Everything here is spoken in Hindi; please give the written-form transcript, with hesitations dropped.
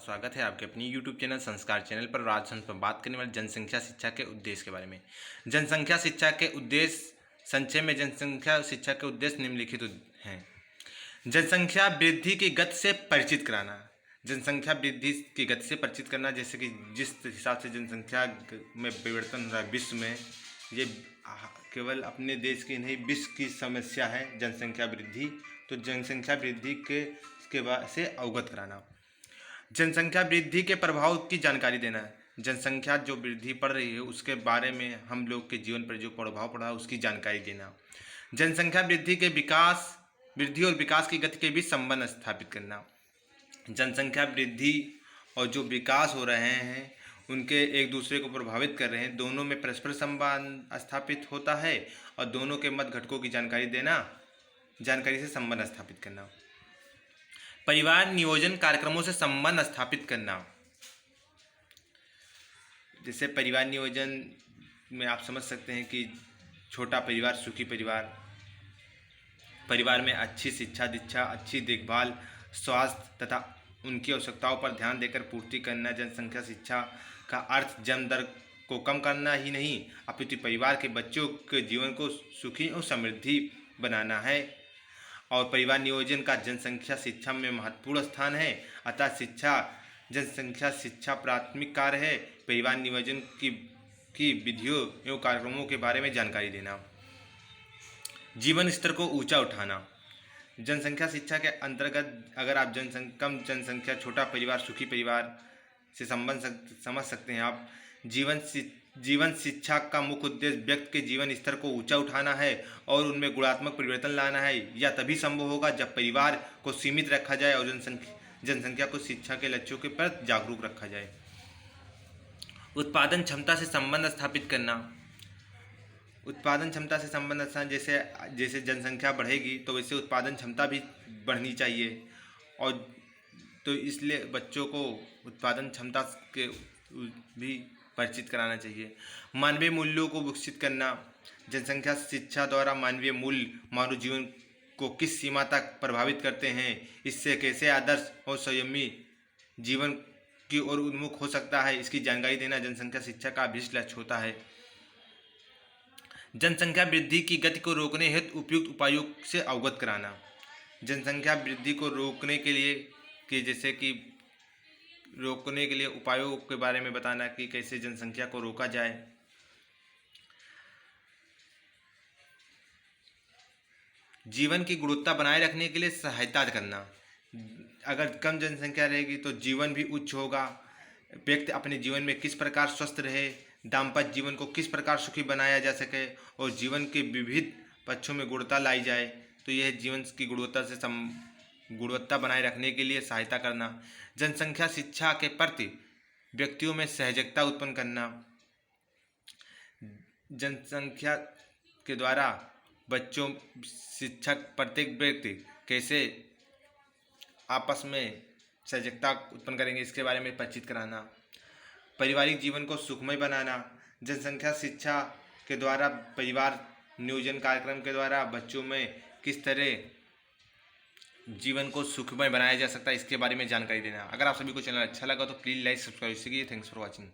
स्वागत है आपके अपनी यूट्यूब चैनल संस्कार चैनल पर। आज हम बात करने वाले जनसंख्या शिक्षा के उद्देश्य के बारे में। जनसंख्या शिक्षा के उद्देश्य संक्षेप में जनसंख्या शिक्षा के उद्देश्य निम्नलिखित हैं। जनसंख्या वृद्धि की गति से परिचित कराना, जनसंख्या वृद्धि की गति से परिचित करना, जैसे कि जिस हिसाब से जनसंख्या में परिवर्तन हो रहा है विश्व में, ये केवल अपने देश की नहीं विश्व की समस्या है जनसंख्या वृद्धि। तो जनसंख्या वृद्धि के बाद से अवगत कराना, जनसंख्या वृद्धि के प्रभाव की जानकारी देना है। जनसंख्या जो वृद्धि पड़ रही है उसके बारे में हम लोग के जीवन पर जो प्रभाव पड़ा है उसकी जानकारी देना। जनसंख्या वृद्धि और विकास की गति के बीच संबंध स्थापित करना। जनसंख्या वृद्धि और जो विकास हो रहे हैं उनके एक दूसरे को प्रभावित कर रहे हैं, दोनों में परस्पर संबंध स्थापित होता है और दोनों के मध्य घटकों की जानकारी देना, जानकारी से संबंध स्थापित करना। परिवार नियोजन कार्यक्रमों से संबंध स्थापित करना, जैसे परिवार नियोजन में आप समझ सकते हैं कि छोटा परिवार सुखी परिवार, परिवार में अच्छी शिक्षा दीक्षा, अच्छी देखभाल, स्वास्थ्य तथा उनकी आवश्यकताओं पर ध्यान देकर पूर्ति करना। जनसंख्या शिक्षा का अर्थ जन्म दर को कम करना ही नहीं अपितु परिवार के बच्चों के जीवन को सुखी और समृद्धि बनाना है। और परिवार नियोजन का जनसंख्या शिक्षा में महत्वपूर्ण स्थान है, अतः जनसंख्या शिक्षा प्राथमिक कार्य है। परिवार नियोजन की विधियों एवं कार्यक्रमों के बारे में जानकारी देना। जीवन स्तर को ऊंचा उठाना, जनसंख्या शिक्षा के अंतर्गत अगर आप कम जनसंख्या छोटा परिवार सुखी परिवार से संबंध समझ सकते हैं आप। जीवन शिक्षा का मुख्य उद्देश्य व्यक्ति के जीवन स्तर को ऊंचा उठाना है और उनमें गुणात्मक परिवर्तन लाना है। यह तभी संभव होगा जब परिवार को सीमित रखा जाए और जनसंख्या को शिक्षा के लक्ष्यों के प्रति जागरूक रखा जाए। उत्पादन क्षमता से संबंध स्थापित करना, उत्पादन क्षमता से संबंध स्थान जैसे जनसंख्या बढ़ेगी तो वैसे उत्पादन क्षमता भी बढ़नी चाहिए, और तो इसलिए बच्चों को उत्पादन क्षमता के भी परिचित कराना चाहिए। मानवीय मूल्यों को विकसित करना, जनसंख्या शिक्षा द्वारा मानवीय मूल्य मानव जीवन को किस सीमा तक प्रभावित करते हैं, इससे कैसे आदर्श और संयमी जीवन की ओर उन्मुख हो सकता है, इसकी जानकारी देना जनसंख्या शिक्षा का अभिष्ट लक्ष्य होता है। जनसंख्या वृद्धि की गति को रोकने हेतु उपयुक्त उपायों से अवगत कराना, जनसंख्या वृद्धि को रोकने के लिए उपायों के बारे में बताना कि कैसे जनसंख्या को रोका जाए। जीवन की गुणवत्ता बनाए रखने के लिए सहायता करना, अगर कम जनसंख्या रहेगी तो जीवन भी उच्च होगा। व्यक्ति अपने जीवन में किस प्रकार स्वस्थ रहे, दाम्पत्य जीवन को किस प्रकार सुखी बनाया जा सके और जीवन के विविध पक्षों में गुणवत्ता लाई जाए, तो यह जीवन की गुणवत्ता बनाए रखने के लिए सहायता करना। जनसंख्या शिक्षा के प्रति व्यक्तियों में सहजता उत्पन्न करना, जनसंख्या के द्वारा बच्चों शिक्षक प्रत्येक व्यक्ति कैसे आपस में सहजता उत्पन्न करेंगे इसके बारे में परिचित कराना। पारिवारिक जीवन को सुखमय बनाना, जनसंख्या शिक्षा के द्वारा परिवार नियोजन कार्यक्रम के द्वारा बच्चों में किस तरह जीवन को सुखमय बनाया जा सकता है इसके बारे में जानकारी देना। अगर आप सभी को चैनल अच्छा लगा तो प्लीज़ लाइक सब्सक्राइब कीजिए। Thanks for watching.